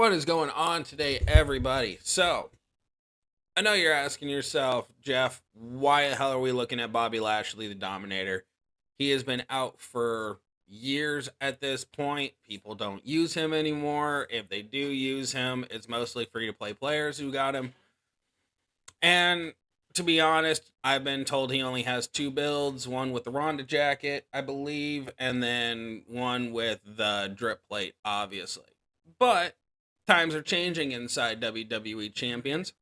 What is going on today, everybody? So, I know you're asking yourself, Jeff, why the hell are we looking at Bobby Lashley, the Dominator? He has been out for years at this point. People don't use him anymore. If they do use him, it's mostly free to play players who got him. And to be honest, I've been told he only has two builds, one with the Ronda jacket, I believe, and then one with the drip plate, obviously. But times are changing inside WWE Champions.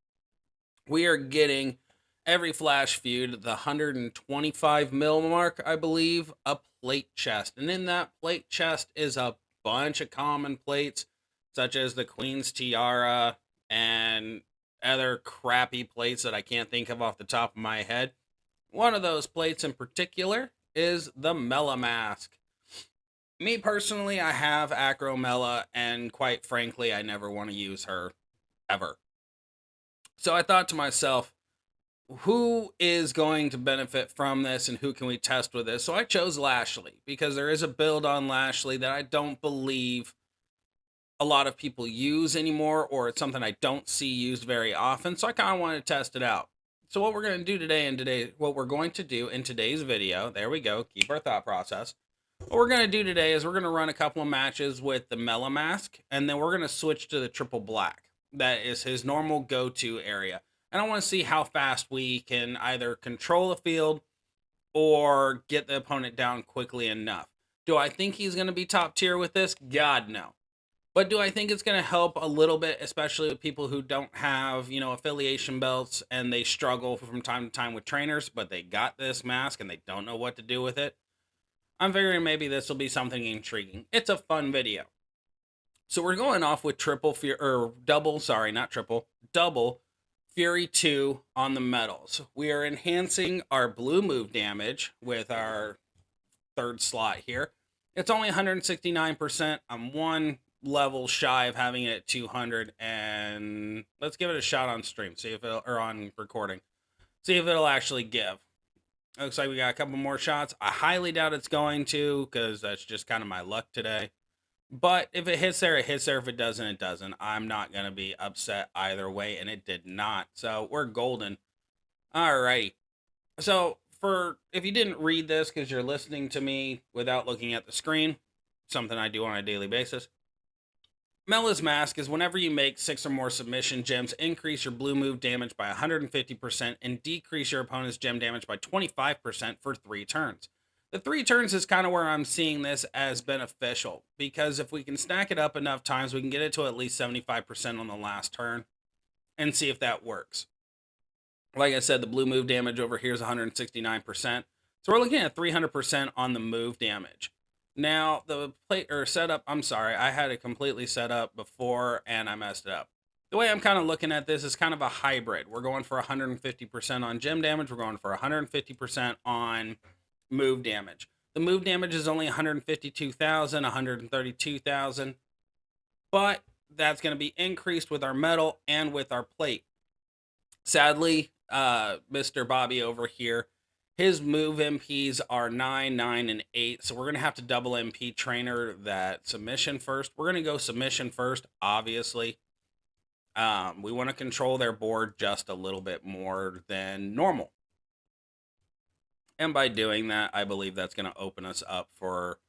We are getting every Flash feud, the 125 mil mark, I believe, a plate chest. And in that plate chest is a bunch of common plates, such as the Queen's Tiara and other crappy plates that I can't think of off the top of my head. One of those plates in particular is the Mela Mask. Me personally, I have Acromella, and quite frankly, I never want to use her ever. So I thought to myself, who is going to benefit from this and who can we test with this? So I chose Lashley because there is a build on Lashley that I don't believe a lot of people use anymore, or it's something I don't see used very often. So I kind of wanted to test it out. So what we're going to do today, what we're going to do in today's video, there we go, keep our thought process. What we're going to do today is we're going to run a couple of matches with the Mela Mask, and then we're going to switch to the Triple Black. That is his normal go-to area. And I want to see how fast we can either control the field or get the opponent down quickly enough. Do I think he's going to be top tier with this? God, no. But do I think it's going to help a little bit, especially with people who don't have, affiliation belts and they struggle from time to time with trainers, but they got this mask and they don't know what to do with it? I'm figuring maybe this will be something intriguing. It's a fun video. So we're going off with double Fury 2 on the metals. We are enhancing our blue move damage with our third slot here. It's only 169%. I'm one level shy of having it at 200, and let's give it a shot on stream, see if it'll, or on recording, see if it'll actually give. Looks like we got a couple more shots. I highly doubt it's going to, because that's just kind of my luck today. But if it hits there, it hits there. If it doesn't, it doesn't. I'm not going to be upset either way, and it did not. So we're golden. Alrighty. So if you didn't read this because you're listening to me without looking at the screen, something I do on a daily basis, Mela's Mask is whenever you make 6 or more submission gems, increase your blue move damage by 150% and decrease your opponent's gem damage by 25% for 3 turns. The 3 turns is kind of where I'm seeing this as beneficial, because if we can stack it up enough times, we can get it to at least 75% on the last turn and see if that works. Like I said, the blue move damage over here is 169%. So we're looking at 300% on the move damage. Now, the plate or setup, I'm sorry, I had it completely set up before and I messed it up. The way I'm kind of looking at this is kind of a hybrid. We're going for 150% on gem damage. We're going for 150% on move damage. The move damage is only 152,000, 132,000, but that's going to be increased with our metal and with our plate. Sadly, Mr. Bobby over here, his move MPs are 9, 9, and 8, so we're going to have to double MP trainer that submission first. We're going to go submission first, obviously. We want to control their board just a little bit more than normal. And by doing that, I believe that's going to open us up for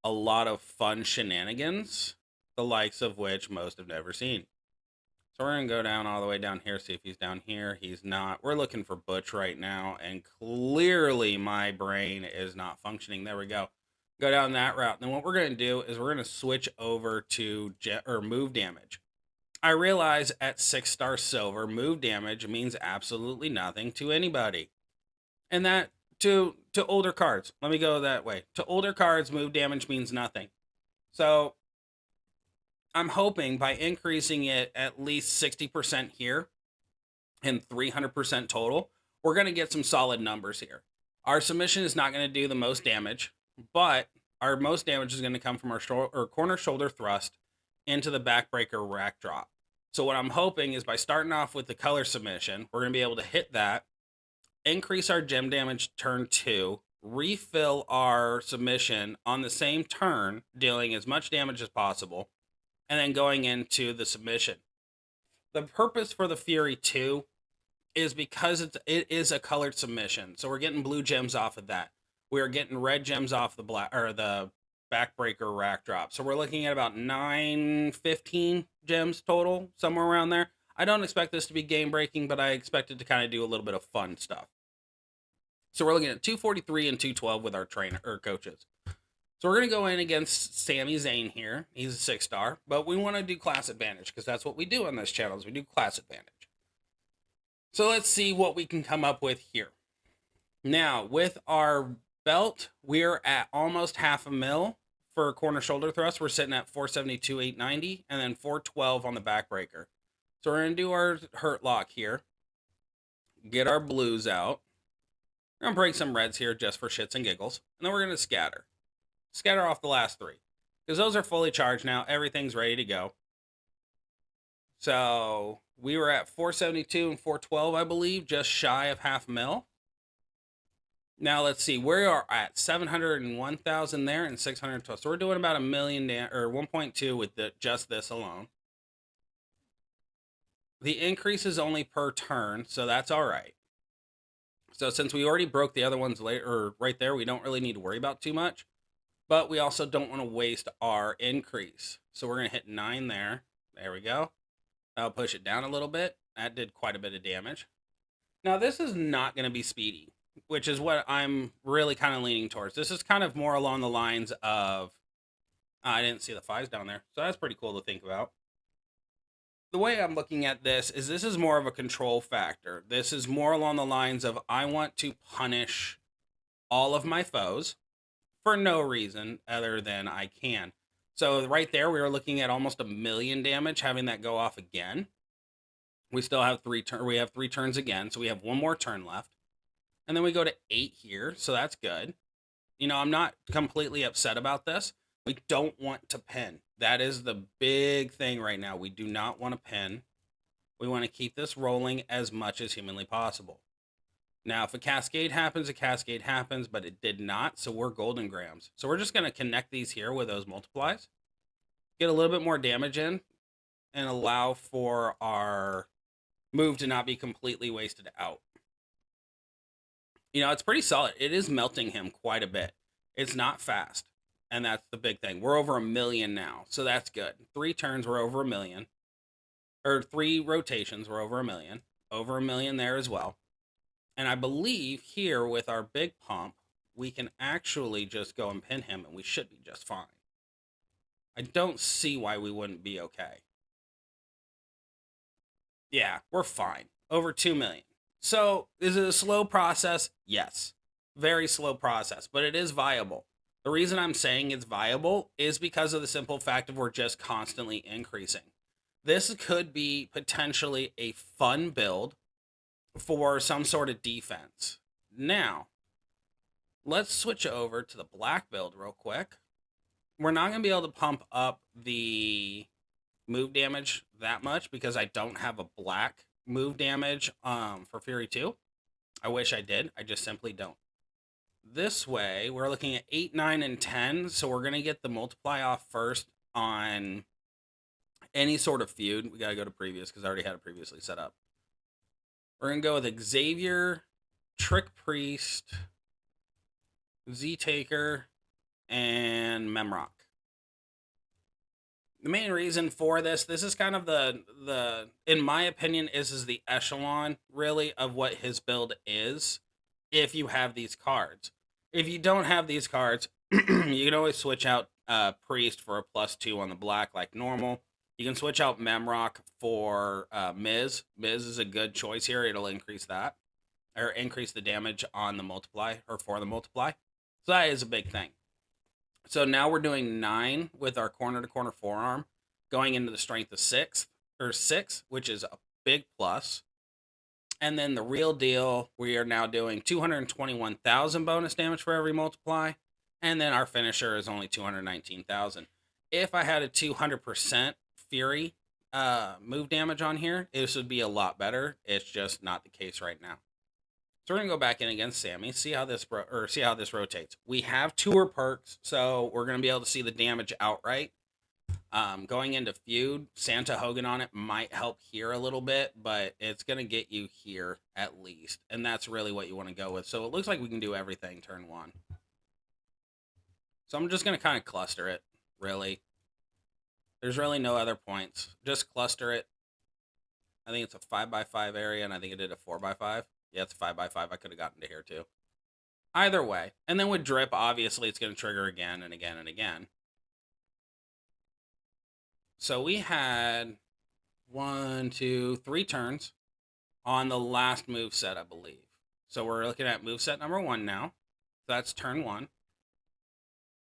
a lot of fun shenanigans, the likes of which most have never seen. So we're going to go down all the way down here, see if he's down here. He's not. We're looking for Butch right now, and clearly my brain is not functioning. There we go. Go down that route. And then what we're going to do is we're going to switch over to move damage. I realize at 6-star silver, move damage means absolutely nothing to anybody. And that to older cards. Let me go that way. To older cards, move damage means nothing. So I'm hoping by increasing it at least 60% here and 300% total, we're going to get some solid numbers here. Our submission is not going to do the most damage, but our most damage is going to come from our corner shoulder thrust into the backbreaker rack drop. So what I'm hoping is by starting off with the color submission, we're going to be able to hit that, increase our gem damage turn 2, refill our submission on the same turn, dealing as much damage as possible, and then going into the submission. The purpose for the Fury 2 is because it is a colored submission. So we're getting blue gems off of that. We are getting red gems off the black or the backbreaker rack drop. So we're looking at about 915 gems total, somewhere around there. I don't expect this to be game breaking, but I expect it to kind of do a little bit of fun stuff. So we're looking at 243 and 212 with our trainer or coaches. So we're going to go in against Sami Zayn here. He's a 6-star, but we want to do class advantage because that's what we do on this channel is we do class advantage. So let's see what we can come up with here. Now, with our belt, we're at almost $500,000 for corner shoulder thrust. We're sitting at 472,890 and then 412 on the backbreaker. So we're going to do our hurt lock here. Get our blues out. We're going to break some reds here just for shits and giggles. And then we're going to scatter. Scatter off the last 3. Because those are fully charged now. Everything's ready to go. So we were at 472 and 412, I believe, just shy of $500,000. Now let's see, we are at 701,000 there and 612. So we're doing about $1 million or 1.2 with just this alone. The increase is only per turn, so that's all right. So since we already broke the other ones later, or right there, we don't really need to worry about too much. But we also don't want to waste our increase. So we're going to hit 9 there. There we go. I'll push it down a little bit. That did quite a bit of damage. Now, this is not going to be speedy, which is what I'm really kind of leaning towards. This is kind of more along the lines of... I didn't see the 5s down there, so that's pretty cool to think about. The way I'm looking at this is more of a control factor. This is more along the lines of I want to punish all of my foes for no reason other than I can. So right there, we were looking at almost $1 million damage, having that go off again. We still have 3 turns. We have 3 turns again, so we have 1 more turn left. And then we go to 8 here, so that's good. You know, I'm not completely upset about this. We don't want to pin. That is the big thing right now. We do not want to pin. We want to keep this rolling as much as humanly possible. Now, if a cascade happens, but it did not, so we're golden grams. So we're just going to connect these here with those multiplies, get a little bit more damage in, and allow for our move to not be completely wasted out. You know, it's pretty solid. It is melting him quite a bit. It's not fast, and that's the big thing. We're over $1 million now, so that's good. 3 turns, we're over $1 million. Or 3 rotations, we're over $1 million. Over $1 million there as well. And I believe here with our big pump, we can actually just go and pin him and we should be just fine. I don't see why we wouldn't be okay. Yeah, we're fine. Over 2 million. So is it a slow process? Yes. Very slow process, but it is viable. The reason I'm saying it's viable is because of the simple fact of we're just constantly increasing. This could be potentially a fun build for some sort of defense. Now, let's switch over to the black build real quick. We're not going to be able to pump up the move damage that much because I don't have a black move damage for Fury 2. I wish I did. I just simply don't. This way, we're looking at 8, 9, and 10, so we're going to get the multiply off first on any sort of feud. We got to go to previous because I already had it previously set up. We're going to go with Xavier, Trick Priest, Z-Taker, and Memrock. The main reason for this is kind of the in my opinion, is the echelon, really, of what his build is, if you have these cards. If you don't have these cards, you can always switch out Priest for a +2 on the black like normal. You can switch out Memrock for Miz. Miz is a good choice here. It'll increase that, or increase the damage on the multiply, or for the multiply. So that is a big thing. So now we're doing 9 with our corner-to-corner forearm, going into the strength of 6, which is a big plus. And then the real deal, we are now doing 221,000 bonus damage for every multiply, and then our finisher is only 219,000. If I had a 200% Fury move damage on here, this would be a lot better. It's just not the case right now. So we're gonna go back in against Sami, see how this rotates. We have tour perks, so we're gonna be able to see the damage outright. Going into feud, Santa Hogan on it might help here a little bit, but it's going to get you here at least. And that's really what you want to go with. So it looks like we can do everything turn one. So I'm just going to kind of cluster it, really. There's really no other points. Just cluster it. I think it's a 5x5 area, and I think it did a 4x5. Yeah, it's a 5x5. I could have gotten to here, too. Either way. And then with drip, obviously, it's going to trigger again and again and again. So we had 1, 2, 3 turns on the last move set, I believe. So we're looking at move set number 1 now. So that's turn 1.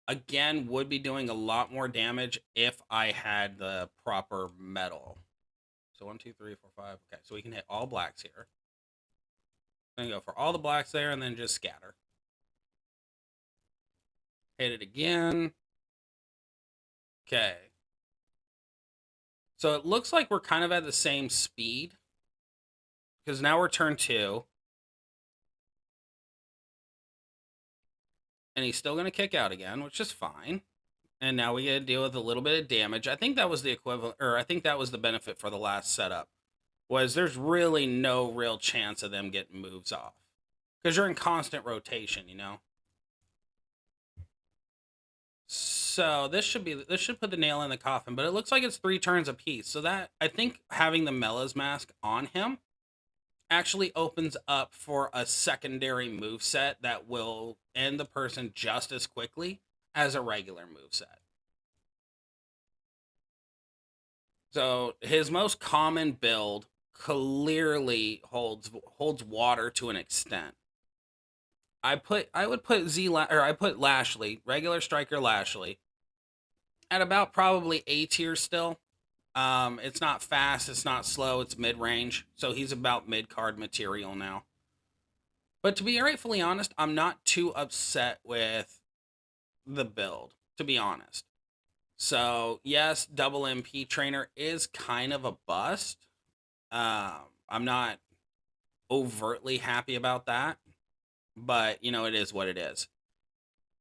Again, would be doing a lot more damage if I had the proper metal. So 1, 2, 3, 4, 5. Okay, so we can hit all blacks here. Then go for all the blacks there and then just scatter. Hit it again. Okay. So it looks like we're kind of at the same speed. Because now we're turn 2. And he's still going to kick out again, which is fine. And now we get to deal with a little bit of damage. I think that was the equivalent, or I think that was the benefit for the last setup. Was there's really no real chance of them getting moves off. Because you're in constant rotation, you know? So this should put the nail in the coffin, but it looks like it's 3 turns apiece. So that, I think having the Mella's mask on him actually opens up for a secondary moveset that will end the person just as quickly as a regular moveset. So his most common build clearly holds water to an extent. I put Lashley, regular striker Lashley, at about probably A tier still. It's not fast, it's not slow, it's mid-range. So he's about mid-card material now. But to be rightfully honest, I'm not too upset with the build, to be honest. So, yes, double MP trainer is kind of a bust. I'm not overtly happy about that. But, you know, it is what it is.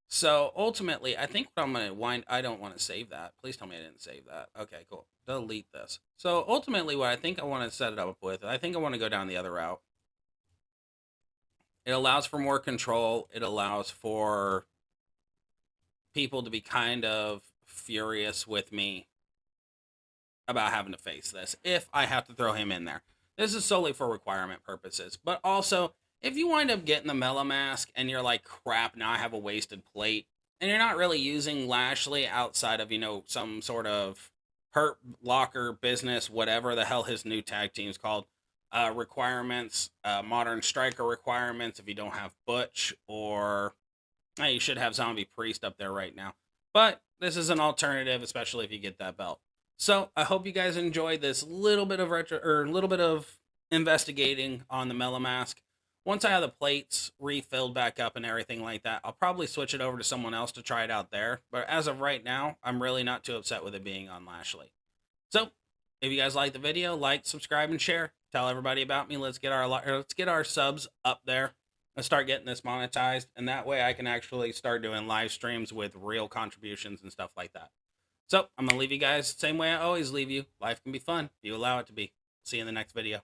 So, ultimately, I think what I'm going to wind... I don't want to save that. Please tell me I didn't save that. Okay, cool. Delete this. So, ultimately, what I think I want to set it up with, I think I want to go down the other route. It allows for more control. It allows for people to be kind of furious with me about having to face this if I have to throw him in there. This is solely for requirement purposes. But also, if you wind up getting the Mela mask and you're like, crap, now I have a wasted plate, and you're not really using Lashley outside of, you know, some sort of Hurt Locker business, whatever the hell his new tag team's called, requirements, modern striker requirements, if you don't have Butch, or you should have Zombie Priest up there right now. But this is an alternative, especially if you get that belt. So I hope you guys enjoyed this little bit of investigating on the Mela mask. Once I have the plates refilled back up and everything like that, I'll probably switch it over to someone else to try it out there. But as of right now, I'm really not too upset with it being on Lashley. So if you guys like the video, like, subscribe, and share. Tell everybody about me. Let's get our subs up there and start getting this monetized. And that way I can actually start doing live streams with real contributions and stuff like that. So I'm going to leave you guys the same way I always leave you. Life can be fun if you allow it to be. See you in the next video.